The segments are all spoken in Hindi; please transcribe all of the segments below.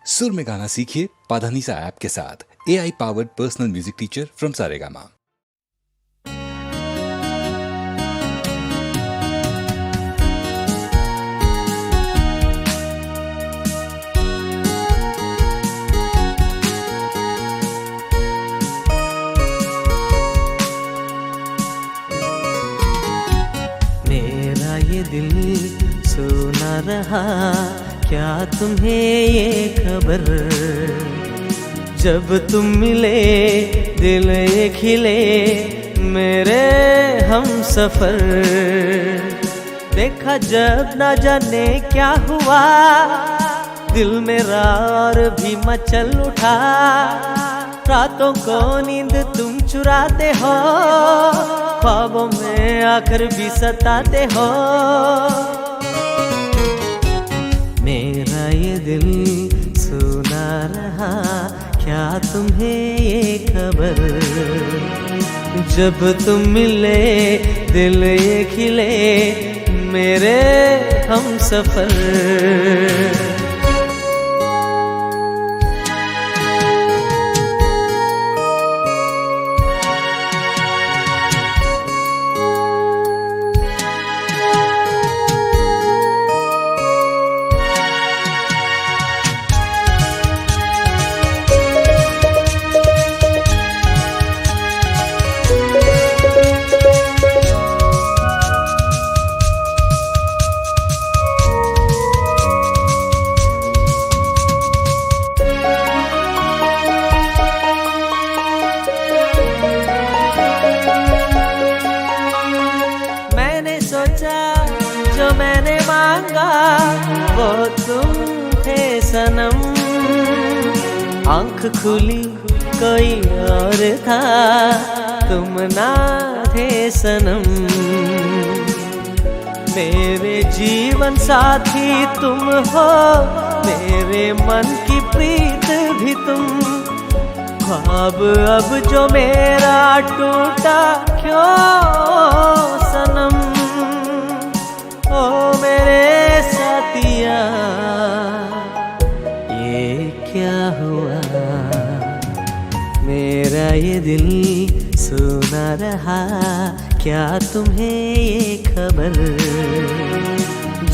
सुर में गाना सीखिए पाधानीसा ऐप के साथ। AI powered personal music teacher from Saregama. मेरा ये दिल सुना रहा, क्या तुम्हें ये खबर, जब तुम मिले दिल ये खिले मेरे हम सफर। देखा जब न जाने क्या हुआ, दिल मेरा और भी मचल उठा। रातों को नींद तुम चुराते हो, ख्वाबों में आकर भी सताते हो। मेरा ये दिल सुना रहा, क्या तुम्हें ये खबर, जब तुम मिले दिल ये खिले मेरे हम सफर। जो मैंने मांगा वो तुम थे सनम, आंख खुली कोई और था, तुम ना थे सनम। मेरे जीवन साथी तुम हो, मेरे मन की प्रीत भी तुम। ख्वाब अब जो मेरा टूटा क्यों सनम, ओ मेरे साथिया ये क्या हुआ। मेरा ये दिल सुना रहा, क्या तुम्हें ये खबर,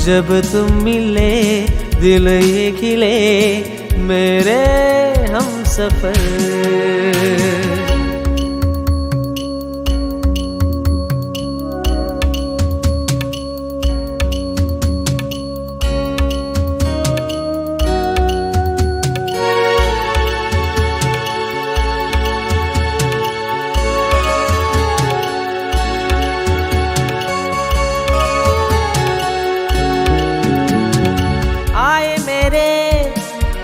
जब तुम मिले दिल ये खिले मेरे हम सफर।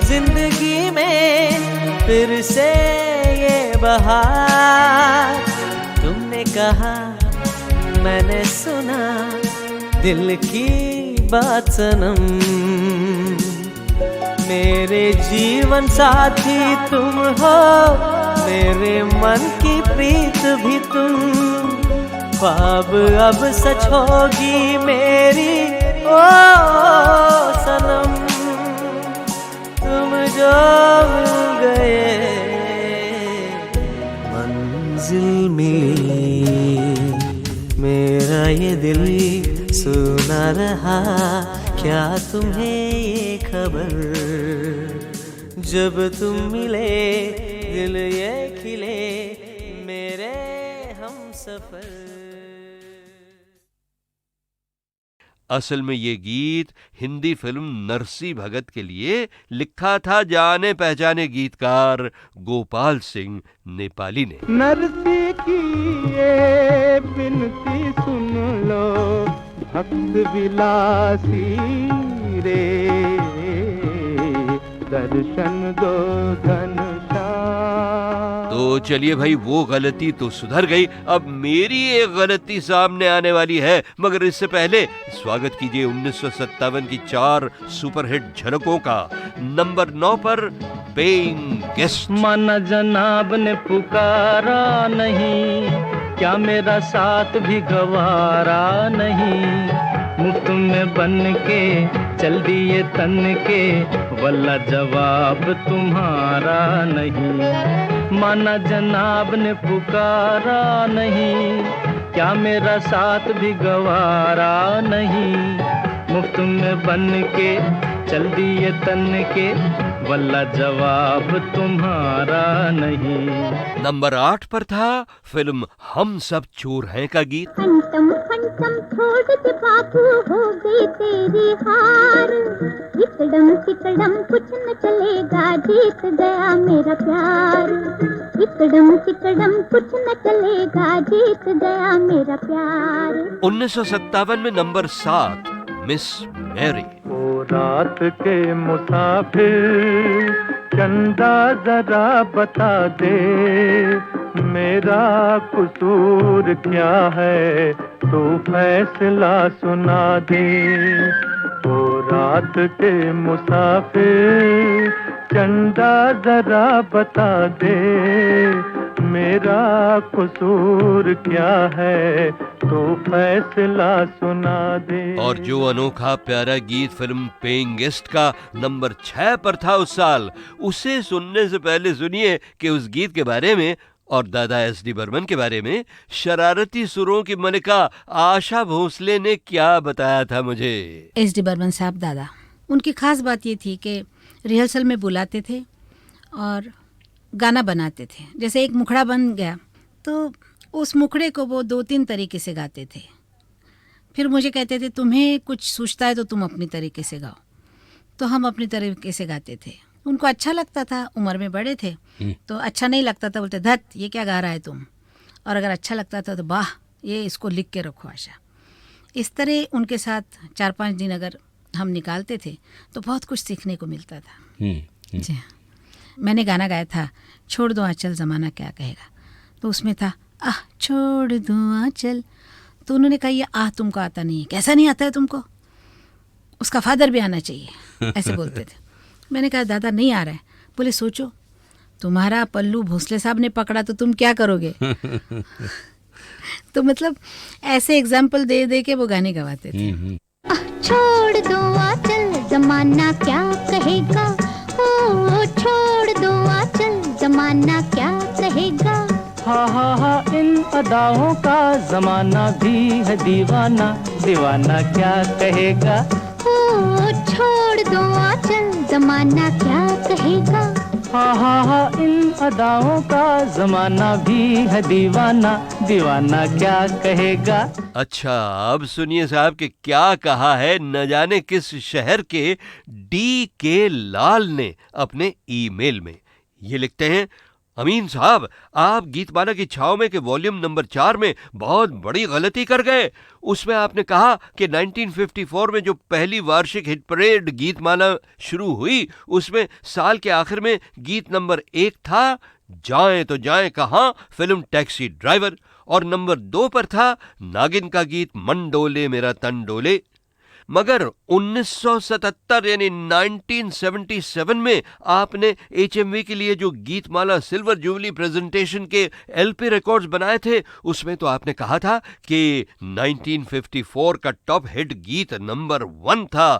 जिंदगी में फिर से ये बहार, तुमने कहा मैंने सुना दिल की बात सनम। मेरे जीवन साथी तुम हो, मेरे मन की प्रीत भी तुम। ख्वाब अब सच होगी मेरी ओ सनम, तुम जो मिल गए मंजिल मिली। मेरा ये दिल सुना रहा, क्या तुम्हें ये खबर, जब तुम मिले दिल ये खिले मेरे हम सफर। असल में ये गीत हिंदी फिल्म नरसी भगत के लिए लिखा था जाने पहचाने गीतकार गोपाल सिंह नेपाली ने। नरसी की ये बिनती सुन लो, भक्त विलासी रे, दर्शन दो घनश्याम। तो चलिए भाई, वो गलती तो सुधर गई, अब मेरी एक गलती सामने आने वाली है। मगर इससे पहले स्वागत कीजिए 1957 की 4 सुपरहिट झलकों का। नंबर 9 पर पेइंग गेस्ट। माना जनाब ने पुकारा नहीं, क्या मेरा साथ भी गवारा नहीं, मुफ्त में बन के चल दिए तन के, वल्ला जवाब तुम्हारा नहीं। माना जनाब ने पुकारा नहीं, क्या मेरा साथ भी गवारा नहीं। मुफ्त में बन के चल दिए तन के, वल्ला जवाब तुम्हारा नहीं। नंबर 8 पर था फिल्म हम सब चोर हैं का गीत। फंटम फंटम छोड़ दे बाबू, हो गई तेरी हार। इकड़म तिकड़म कुछ न चलेगा, जीत गया मेरा प्यार। इकड़म तिकड़म कुछ न चलेगा, जीत गया मेरा प्यार। 1957 में नंबर 7 मिस मैरी। ओ रात के मुसाफिर चंदा जरा बता दे, मेरा कसूर क्या है तू फैसला सुना दे। ओ रात के मुसाफिर चंदा जरा बता दे, मेरा कसूर क्या है तो फैसला सुना दे। और जो अनोखा प्यारा गीत फिल्म पेइंग गेस्ट का नंबर 6 पर था उस साल, उसे सुनने से पहले सुनिए कि उस गीत के बारे में और दादा एस.डी. बर्मन के बारे में शरारती सुरों की मलिका आशा भोसले ने क्या बताया था मुझे। एस.डी. बर्मन साहब दादा, उनकी खास बात ये थी कि रिहर्सल में बुलाते थे और गाना बनाते थे। जैसे एक मुखड़ा बन गया तो उस मुखड़े को वो 2-3 तरीके से गाते थे। फिर मुझे कहते थे तुम्हें कुछ सूझता है तो तुम अपनी तरीके से गाओ, तो हम अपनी तरीके से गाते थे। उनको अच्छा लगता था, उम्र में बड़े थे तो अच्छा नहीं लगता था, बोलते धत ये क्या गा रहा है तुम। और अगर अच्छा लगता था तो वाह ये इसको लिख के रखो आशा। इस तरह उनके साथ 4-5 दिन अगर हम निकालते थे तो बहुत कुछ सीखने को मिलता था। जी हाँ, मैंने गाना गाया था छोड़ दो आंचल ज़माना क्या कहेगा, तो उसमें था आह छोड़ दो आंचल, तो उन्होंने कहा ये आह तुमको आता नहीं है। कैसा नहीं आता है तुमको, उसका फादर भी आना चाहिए, ऐसे बोलते थे। मैंने कहा दादा नहीं आ रहा है। बोले सोचो तुम्हारा पल्लू भोसले साहब ने पकड़ा तो तुम क्या करोगे। तो मतलब ऐसे एग्जाम्पल दे दे के वो गाने गवाते थे। छोड़ दो आंचल जमाना क्या कहेगा, ओ छोड़ दो आंचल जमाना क्या कहेगा। हा इन अदाओं का जमाना भी है दीवाना, दीवाना क्या कहेगा। ओ छोड़ दो आंचल जमाना क्या कहेगा। हा इन अदाओं का जमाना भी है दीवाना, दीवाना क्या कहेगा। अच्छा अब सुनिए साहब कि क्या कहा है न जाने किस शहर के D.K. लाल ने अपने ईमेल में। ये लिखते हैं, अमीन साहब आप गीतमाला की छाव में के वॉल्यूम नंबर 4 में बहुत बड़ी गलती कर गए। उसमें आपने कहा कि 1954 में जो पहली वार्षिक हिट परेड गीतमाला शुरू हुई उसमें साल के आखिर में गीत नंबर 1 था जाएं तो जाएं कहां फिल्म टैक्सी ड्राइवर, और नंबर 2 पर था नागिन का गीत मन डोले मेरा तन डोले। मगर 1977 यानी 1977 में आपने HMV के लिए जो गीतमाला सिल्वर जुबली प्रेजेंटेशन के LP रिकॉर्ड्स बनाए थे उसमें तो आपने कहा था कि 1954 का टॉप हिट गीत नंबर 1 था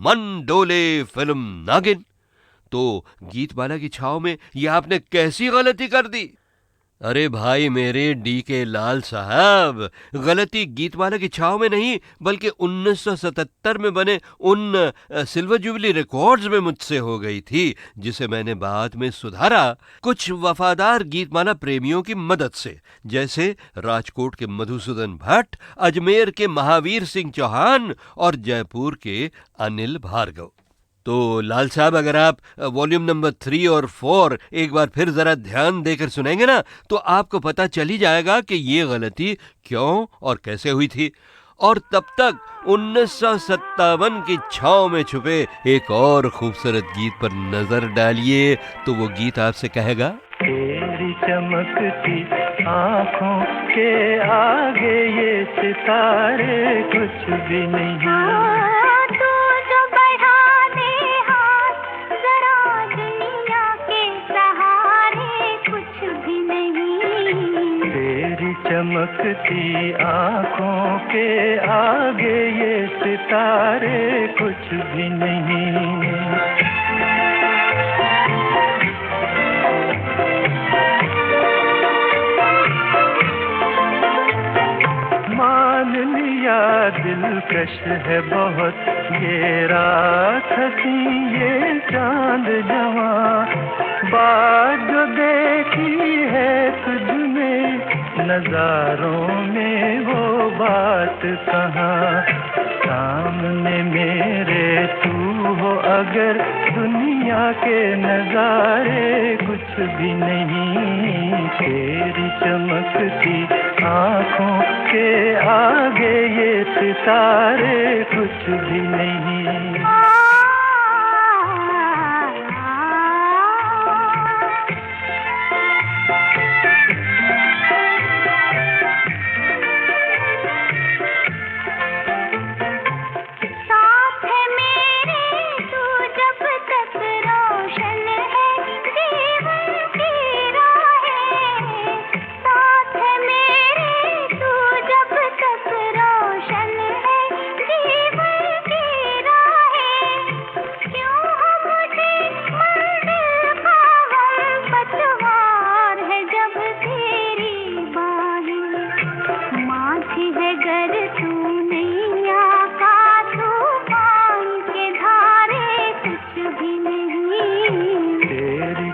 मन डोले फिल्म नागिन। तो गीतमाला की छाव में ये आपने कैसी गलती कर दी। अरे भाई मेरे D.K. लाल साहब, गलती गीतमाला की छाव में नहीं बल्कि 1977 में बने उन सिल्वर जुबली रिकॉर्ड्स में मुझसे हो गई थी, जिसे मैंने बाद में सुधारा कुछ वफादार गीतमाला प्रेमियों की मदद से, जैसे राजकोट के मधुसूदन भट्ट, अजमेर के महावीर सिंह चौहान और जयपुर के अनिल भार्गव। तो लाल साहब अगर आप वॉल्यूम नंबर 3 और 4 एक बार फिर जरा ध्यान देकर सुनेंगे ना तो आपको पता चल ही जाएगा कि ये गलती क्यों और कैसे हुई थी। और तब तक 1957 की छांव में छुपे एक और खूबसूरत गीत पर नजर डालिए, तो वो गीत आपसे कहेगा, तेरी चमकती आँखों के आगे ये सितारे कुछ भी नहीं। चमकती आँखों के आगे ये सितारे कुछ भी नहीं। मान लिया दिलकश है बहुत ये रात हंसी ये चांद जवां, बात जो देखी है तुझ में नजारों में वो बात कहाँ। सामने मेरे तू हो अगर दुनिया के नजारे कुछ भी नहीं। तेरी चमकती आँखों के आगे ये सितारे कुछ भी नहीं।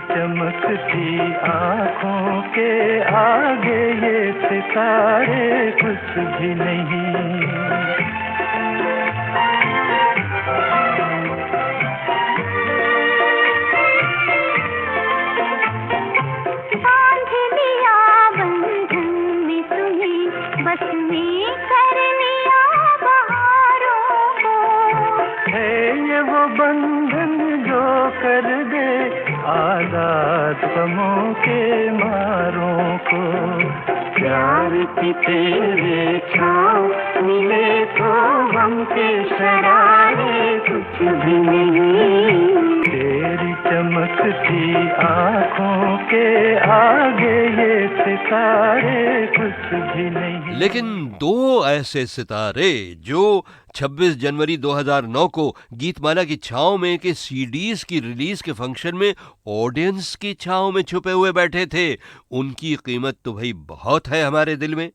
चमकती आँखों के आगे ये सितारे कुछ भी नहीं। बांध लिया बंधन में तुम्हें, बस में कर लिया बहारों को। है ये वो बंधन जो कर दे आजाद गमों के मारों को। प्यार की तेरे छाँव मिले तो हम के शरारे कुछ भी नहीं। तेरी चमकती आँखों के आगे ये सितारे कुछ भी नहीं। लेकिन दो ऐसे सितारे जो 26 जनवरी 2009 को गीतमाला की छांव में के सीडीज की रिलीज के फंक्शन में ऑडियंस की छांव में छुपे हुए बैठे थे, उनकी कीमत तो भाई बहुत है हमारे दिल में।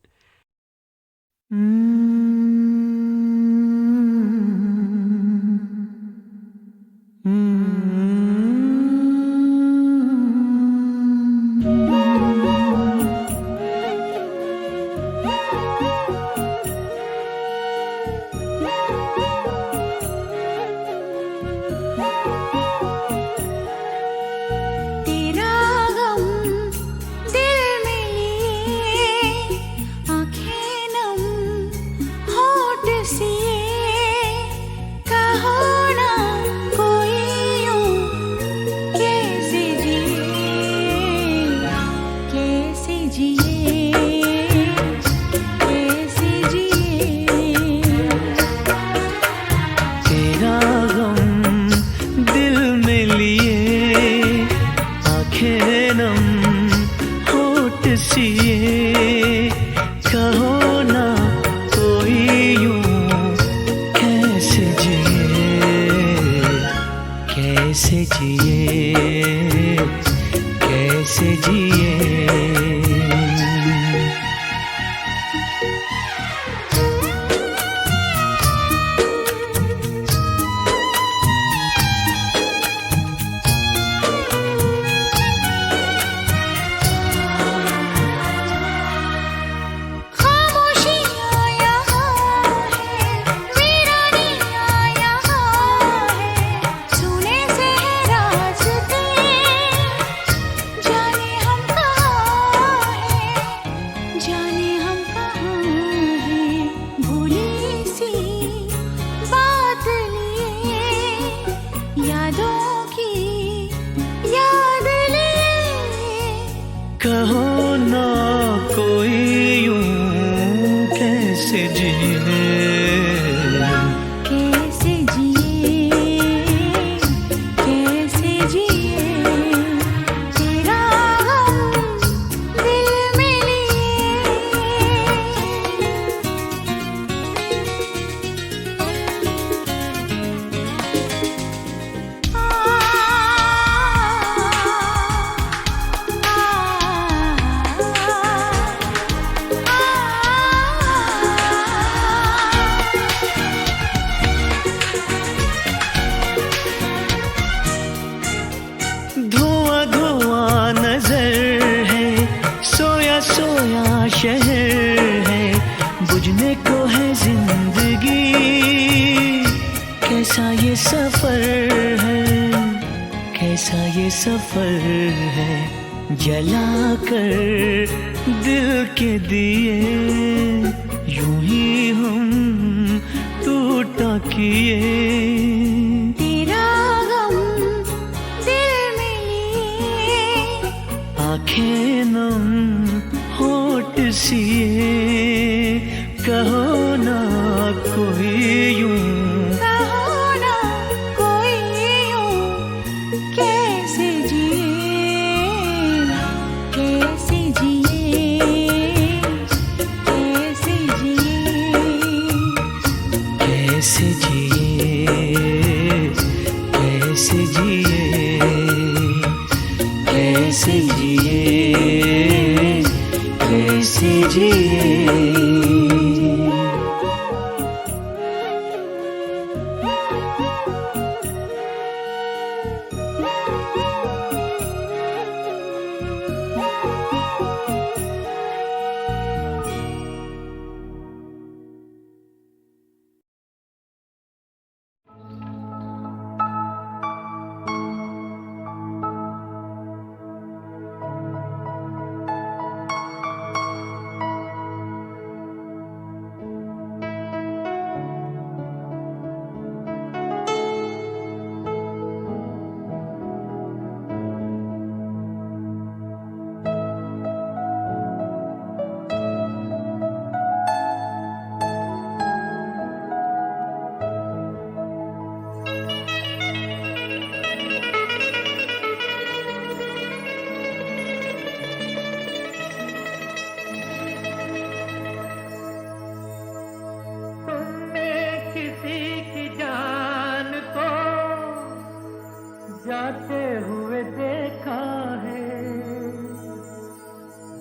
ये सफर है, कैसा ये सफर है, जला कर दिल के दिए यूं ही हम टूटा किए। तेरा गम दिल में लिए, आंखें नम होठ सिए, कहो ना कोई यूं, कहो ना कोई यूं, कैसे जिए, कैसे जिए, कैसे जिए, कैसे जिए, कैसे जिए, कैसे जिए, कैसे जिए। जाते हुए देखा है,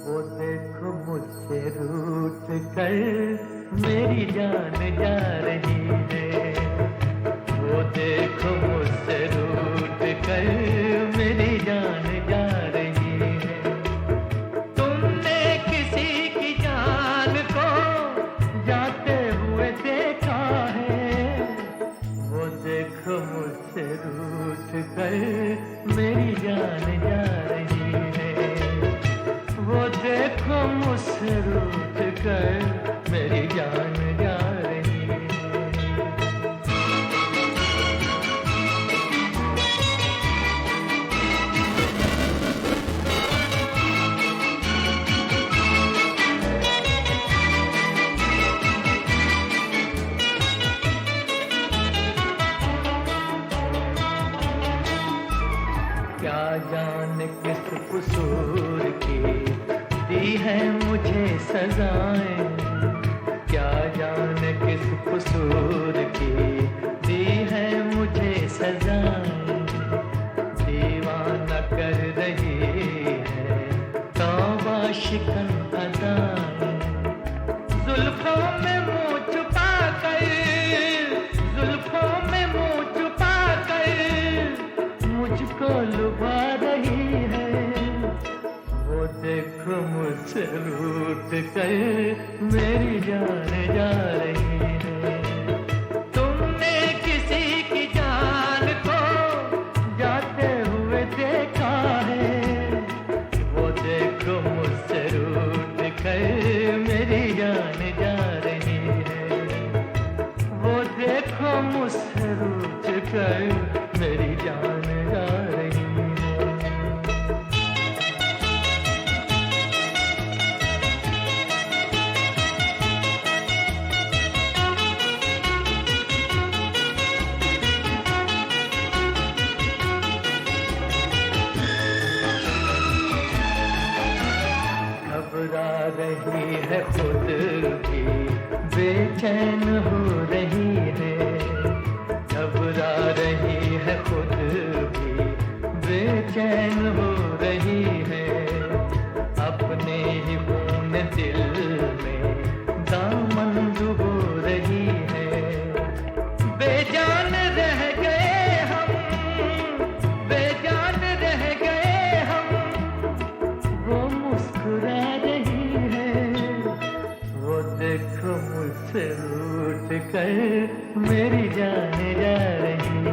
वो देखो मुझसे रूठ कर मेरी जान जा रही है, वो देखो मुझसे रूठ कर मेरी जान जा रही है। तुमने किसी की जान को जाते हुए देखा है, वो देखो मुझसे रूठ कर मेरी जान जा रही है, वो देखो मुझसे रूठ कर मेरी जान जा रही है। क्या जाने किस कसूर की दी है मुझे सजाएं, क्या जाने किस कसूर की दी है मुझे सजाएं, दीवाना कर रही है तौबा शिकन अदाएं, जुल्फों में मुँह छुपा कर, जुल्फों में मुँह छुपा कर मुझको लुभा रही है, वो देखो मुझसे रूठ कर मेरी जान जा रही है। तुमने किसी की जान को जाते हुए देखा है, वो देखो मुझसे रूठ कर मेरी जान जा रही है, वो देखो मुझसे रूठ कर मेरी जान जा रही है। घबरा रही है खुद भी, बेचैन हो रही है, घबरा रही है खुद भी, बेचैन हो रही है, अपने ही खून दिल में दामन डुबो रही है, बेजान रह गए हम, बेजान रह गए हम, वो मुस्कुरा रही है, वो देखो मुझसे रूठ कर मेरी जान जा रही है।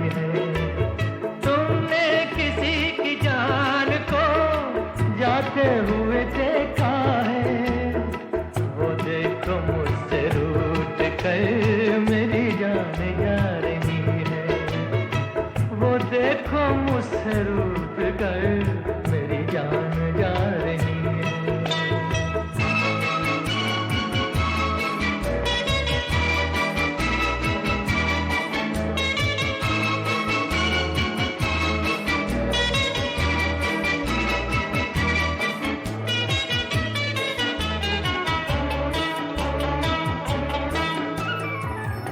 जाते हुए देखा है, वो देखो मुझसे रूठ कर मेरी जान जा रही है, वो देखो मुझसे रूठ कर मेरी जान जा रही है।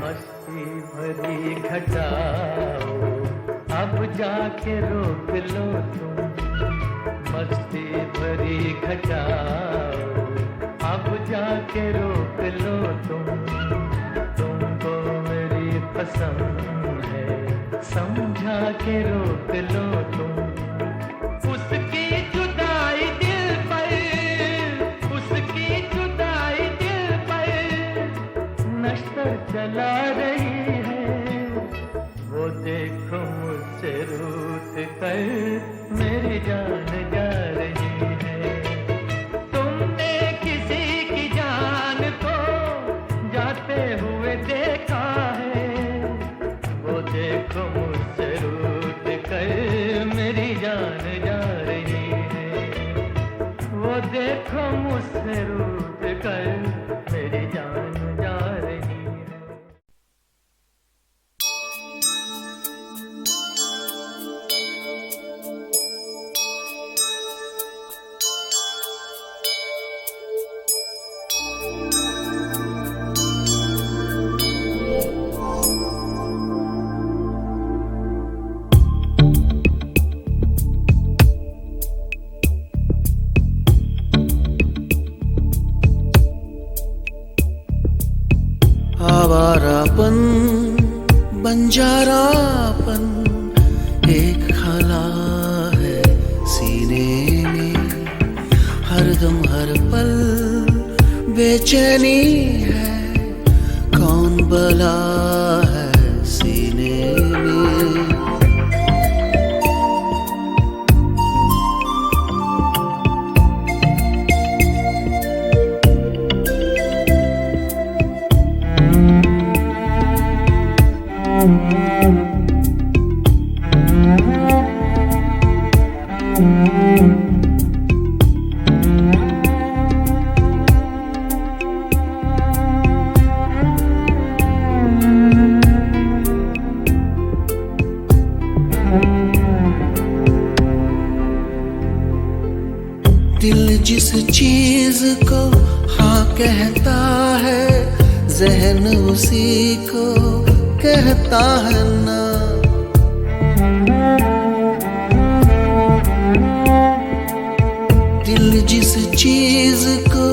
मस्ती भरी घटाओ अब जाके रोक लो तुम, मस्ती भरी घटाओ अब जाके रोक लो तुमको मेरी पसंद है समझा के रोक लो तुम। उसकी जुदाई दिल पर, उसकी जुदाई दिल पर नश्तर चला रही है, वो देखो मुझसे रूठ कर मेरी जान जा रही है। तुमने किसी की जान को जाते हुए देखा है, वो देखो मुझसे रूठ कर मेरी जान जा रही है, वो देखो मुझसे रूठ कर मेरी जान जा रही है। आवारापन बंजारापन एक खला है सीने में, हरदम हर पल बेचैनी है, कौन बला है सीने में। दिल जिस चीज को हाँ कहता है, जहन उसी को कहता है ना। दिल जिस चीज को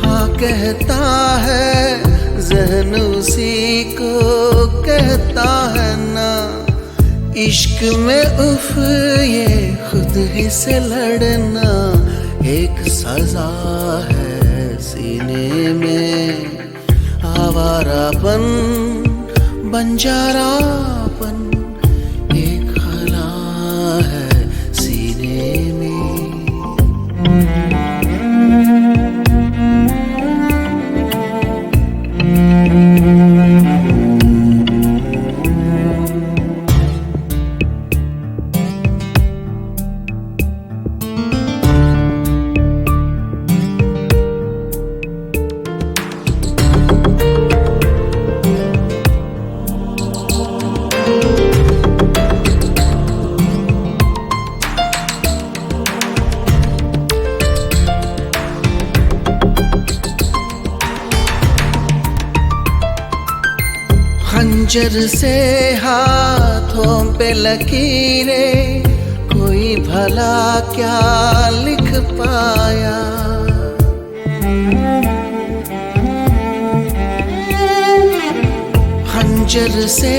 हाँ कहता है, जहन उसी को कहता है ना। इश्क में उफ ये खुद ही से लड़ना एक सजा है सीने में। आवारापन बंजारापन एक खला है सीने में। खंजर से हाथों पे लकीरें, कोई भला क्या लिख पाया। खंजर से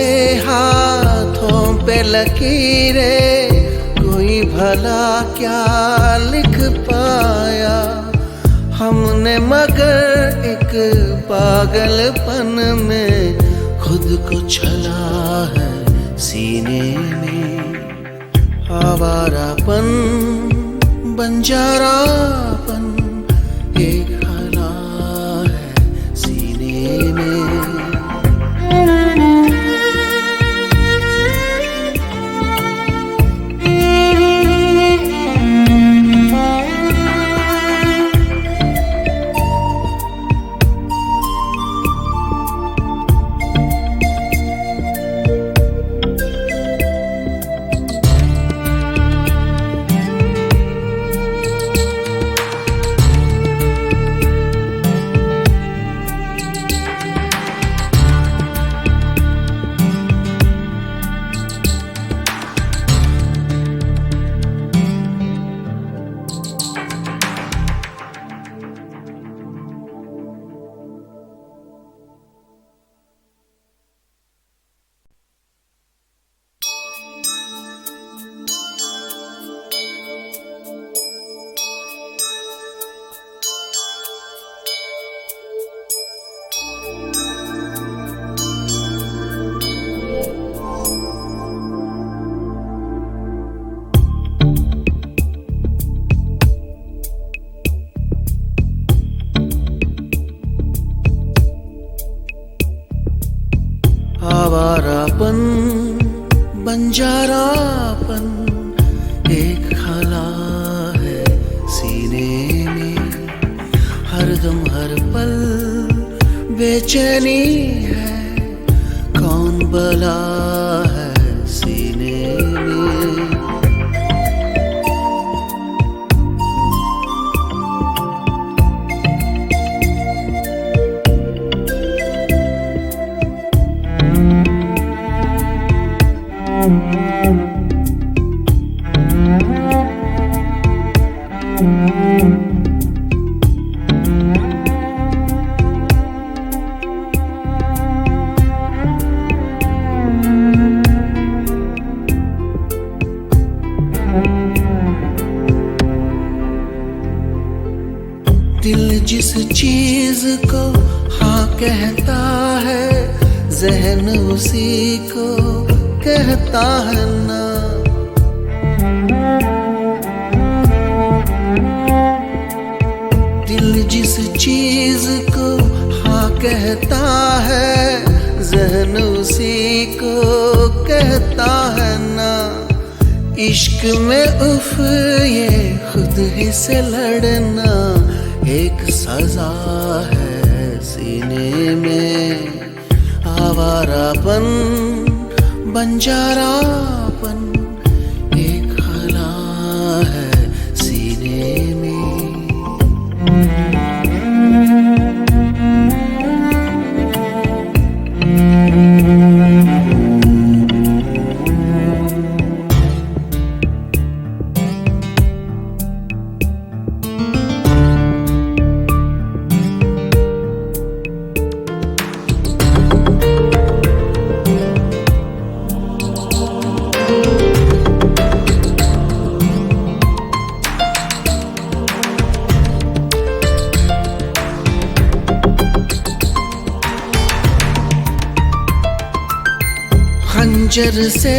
हाथों पे लकीरें, कोई भला क्या लिख पाया। हमने मगर एक पागलपन में खुद को छला है सीने में। आवारापन बन बंजारापन एक हला है सीने में। आवारापन बंजारापन एक खला है सीने में। हरदम हर पल बेचैनी है, कौन बला है सीने में। दिल जिस चीज को हाँ कहता है, जहन उसी को कहता है ना। दिल जिस चीज को हाँ कहता है, जहन उसी को कहता है ना। इश्क में उफ ये खुद ही से लड़ना एक सजा है सीने में। आवारापन बंजारापन एक खला है सीने में। खंजर से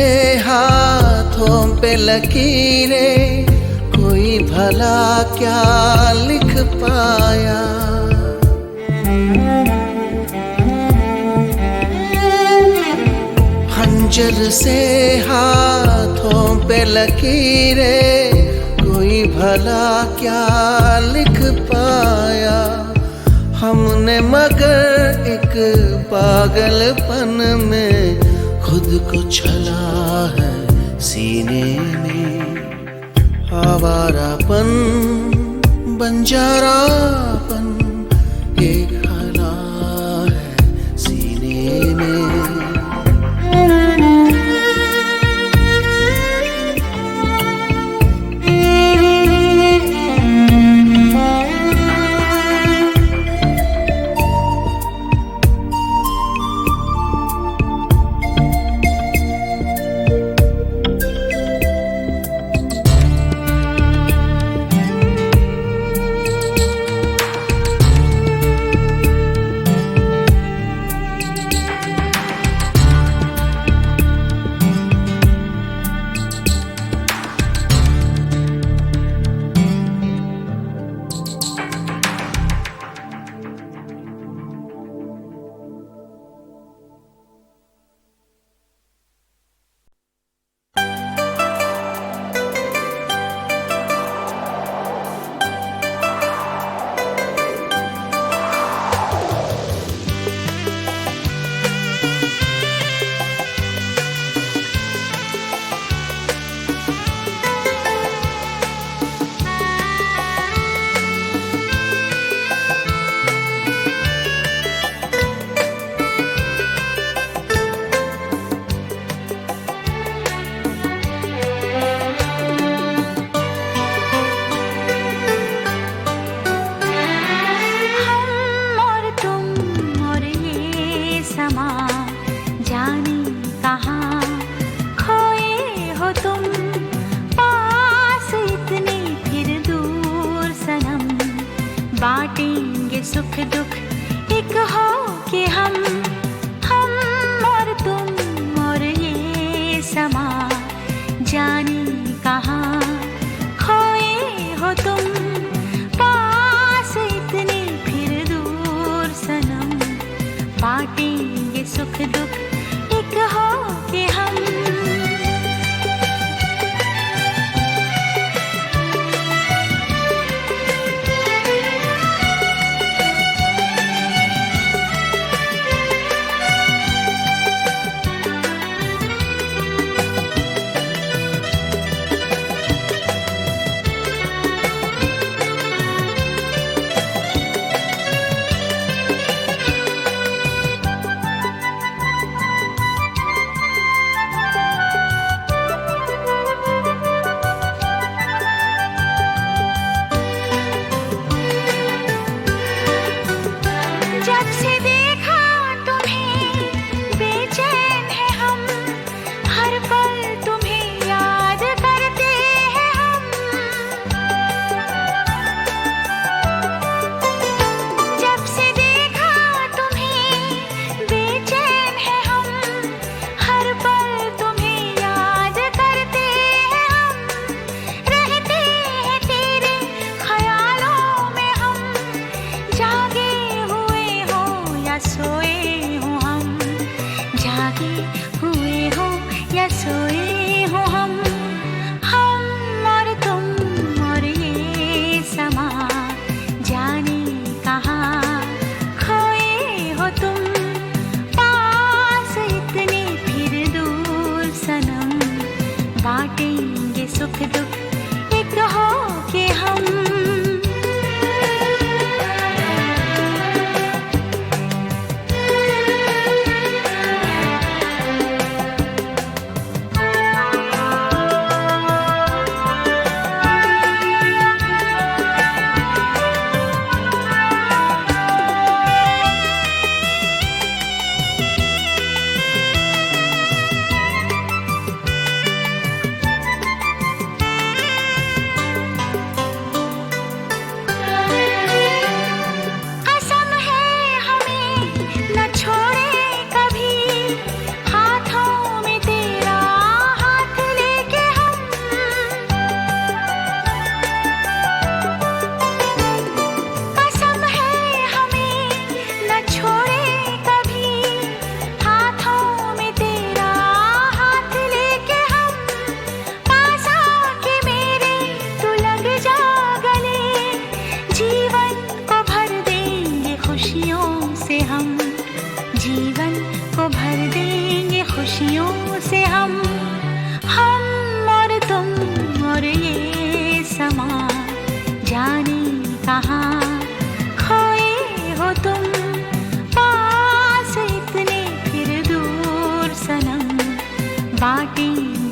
हाथों पे लकीरें, कोई भला क्या लिख पाया। खंजर से हाथों पे लकीरें, कोई भला क्या लिख पाया। हमने मगर एक पागलपन में खुद को छला है सीने में। आवारापन बंजारापन एक खला है सीने में।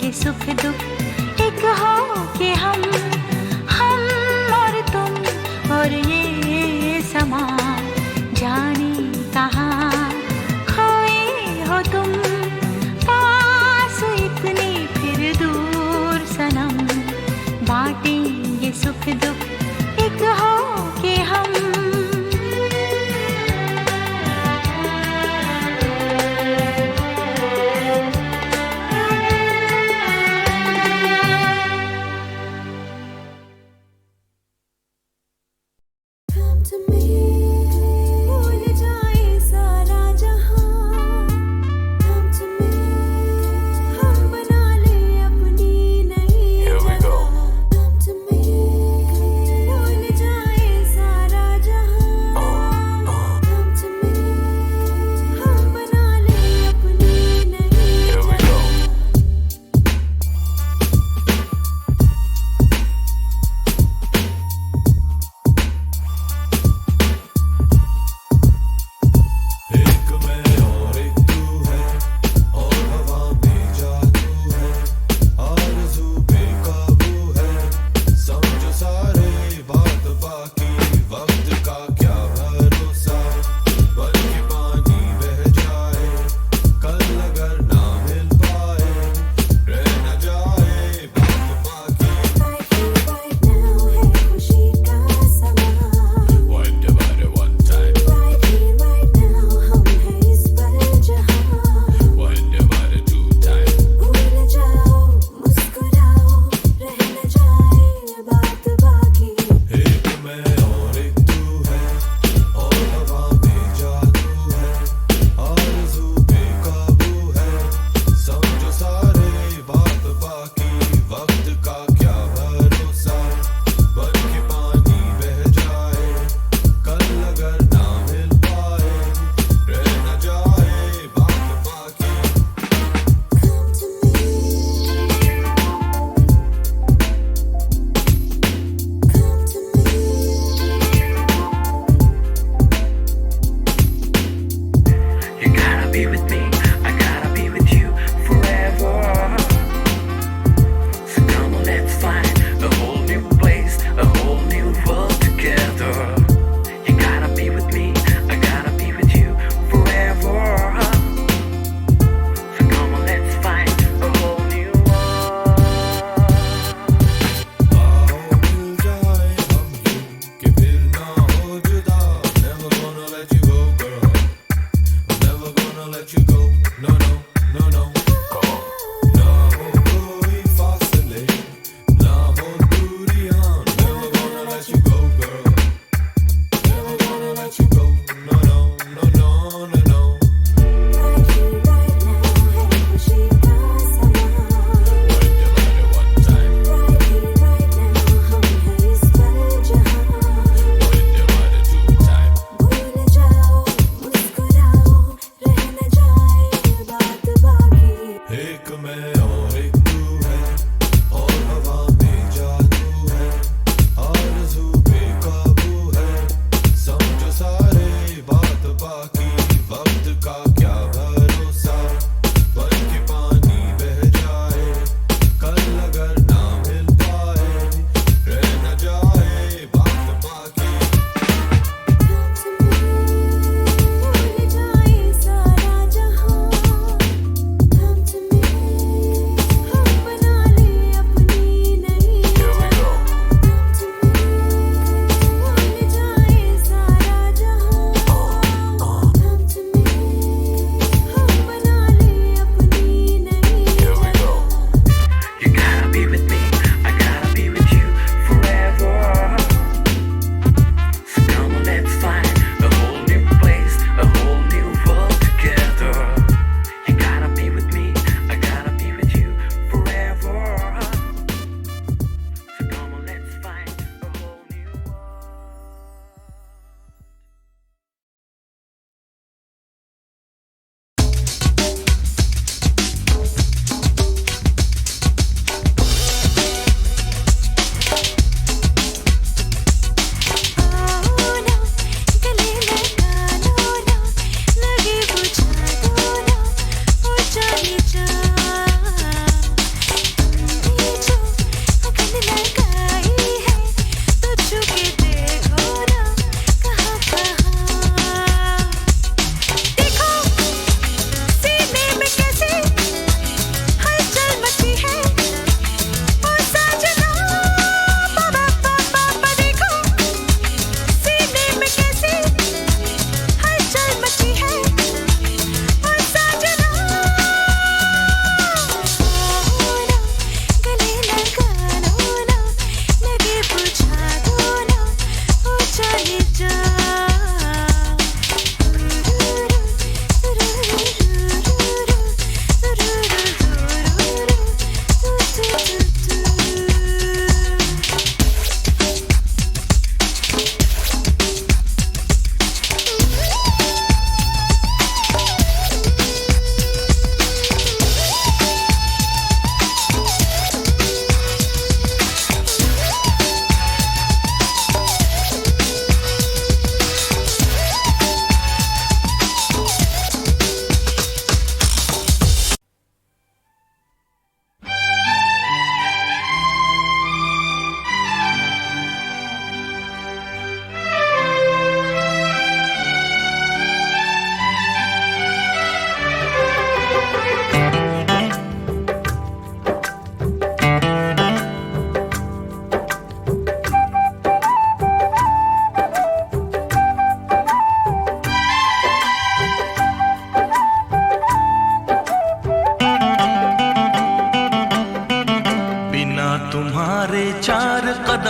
ये सुख दुख एक हो के हम और तुम और ये समा जाने कहाँ खोए हो तुम, पास इतने फिर दूर सनम, बांटेंगे सुख दुख एक हो के हम।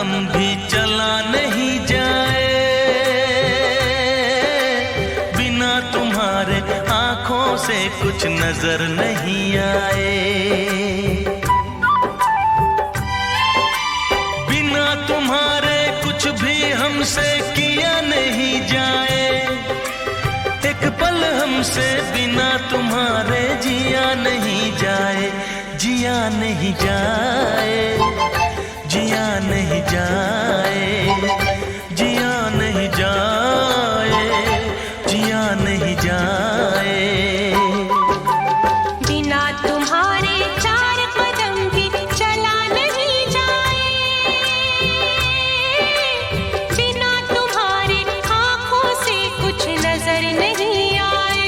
कदम भी चला नहीं जाए, बिना तुम्हारे आंखों से कुछ नजर नहीं आए, बिना तुम्हारे कुछ भी हमसे किया नहीं जाए, एक पल हमसे बिना तुम्हारे जिया नहीं जाए, जिया नहीं जाए, जिया नहीं जाए, जिया नहीं जाए, जिया नहीं जाए। बिना तुम्हारे चार कदम भी चला नहीं जाए, बिना तुम्हारे आंखों से कुछ नजर नहीं आए।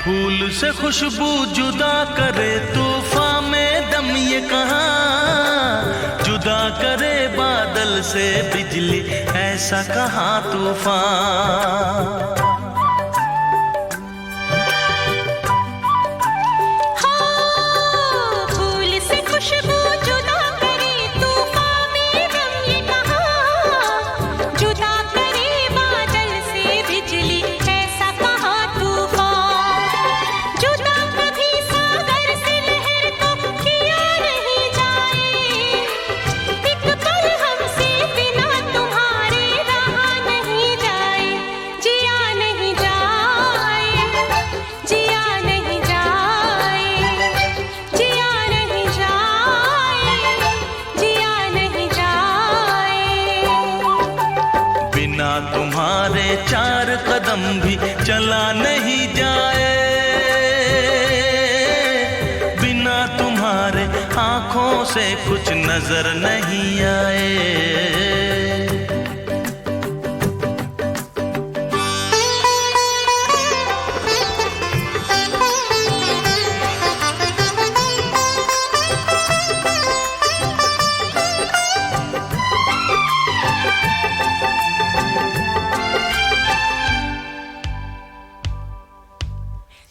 फूल से खुशबू जुदा करे तूफान में दम ये कहाँ, जुदा करे बादल से बिजली ऐसा कहाँ तूफान। हाँ, फूल से खुशबू जुदा करे तूफान में दम ये कहाँ, जुदा करे बादल से बिजली ऐसा कहाँ तूफान। जुदा कभी सागर से लहर को किया नहीं जाए, एक पल हमसे बिना तुम्हारे रहा नहीं जाए, जिया नहीं जाए, जिया नहीं जाए, जिया नहीं जाए, जिया नहीं जाए। बिना तुम्हारे चार कदम भी चला नहीं जाए, बिना तुम्हारे आंखों से कुछ नजर नहीं आए।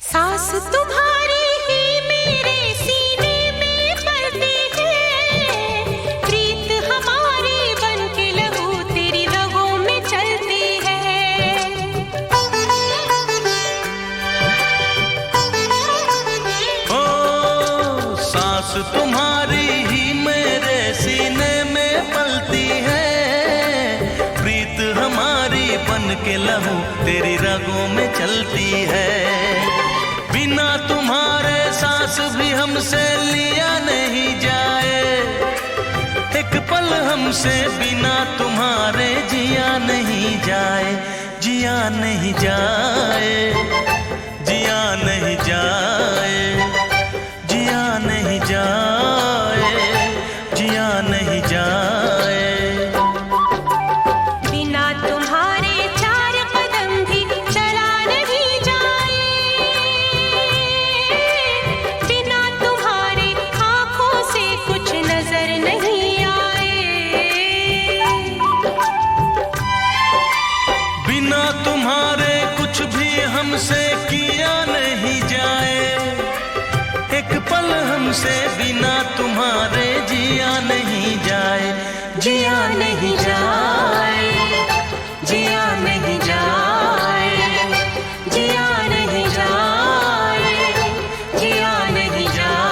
सांस तुम्हारी ही मेरे सीने में पड़ती है, प्रीत हमारी बन के लहू तेरी रगों में चलती है। ओ सांस तुम्हारी ही मेरे सीने में पलती है, प्रीत हमारी बन के लहू तेरी रगों में चलती है। बिना तुम्हारे सांस भी हमसे लिया नहीं जाए, एक पल हमसे बिना तुम्हारे जिया नहीं जाए, जिया नहीं जाए, जिया नहीं जाए, जिया नहीं जाए, जिया नहीं जाए। बिना तुम्हारे चार कदम भी चला नहीं जाए, बिना तुम्हारे आंखों से कुछ नजर नहीं आए। बिना तुम्हारे कुछ भी हमसे किया नहीं जाए, एक पल हमसे बिना तुम्हारे जिया नहीं जाए, जिया नहीं जाए, जिया नहीं जाए, जिया नहीं जाए, जिया नहीं जाए।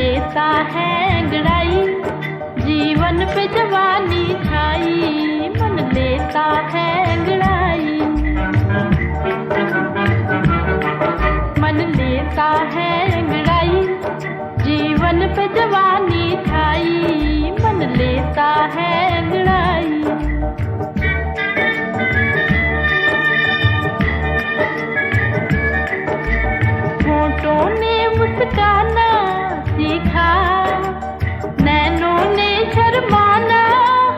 लेता है अंगड़ाई, जीवन पे जवानी छाई, मन लेता है अंगड़ाई, मन लेता है अंगड़ाई, जीवन पे जवानी छाई, मन लेता है अंगड़ाई। होठों ने मुस्काना सीखा, नैनों ने शर्माना,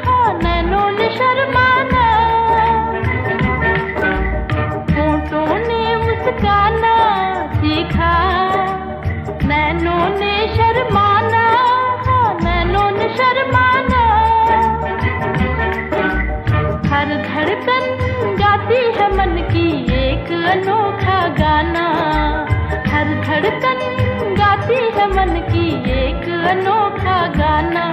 हाँ नैनों ने शर्माना, होठों ने मुस्काना सीखा, नैनों ने शर्माना, हाँ नैनों ने शर्माना। हर धड़कन गाती है मन की एक अनोखा गाना, हर धड़कन गाती है मन की एक अनोखा गाना।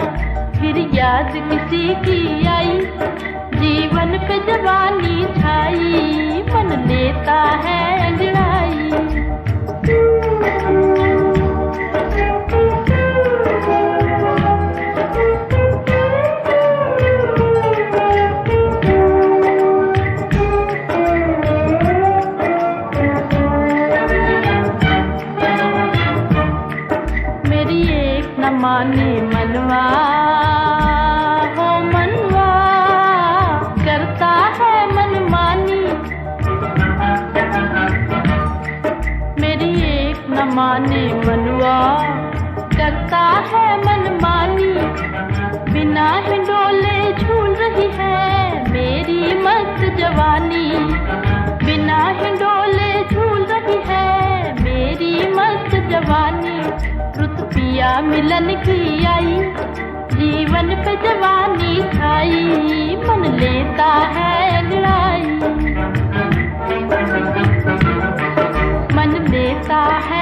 फिर याद किसी की आई, जीवन पे जवानी छाई, मन लेता है अंगड़ाई। मेरी एक न माने मनवा, हो मनवा करता है मनमानी, मेरी एक न माने मनवा करता है मनमानी, बिना हिंडोले झूल रही है मेरी मस्त जवानी, बिना हिंडोले झूल रही है मेरी मस्त जवानी। रुत पिया मिलन की आई, जीवन पे जवानी छाई, मन लेता है अंगड़ाई, मन लेता है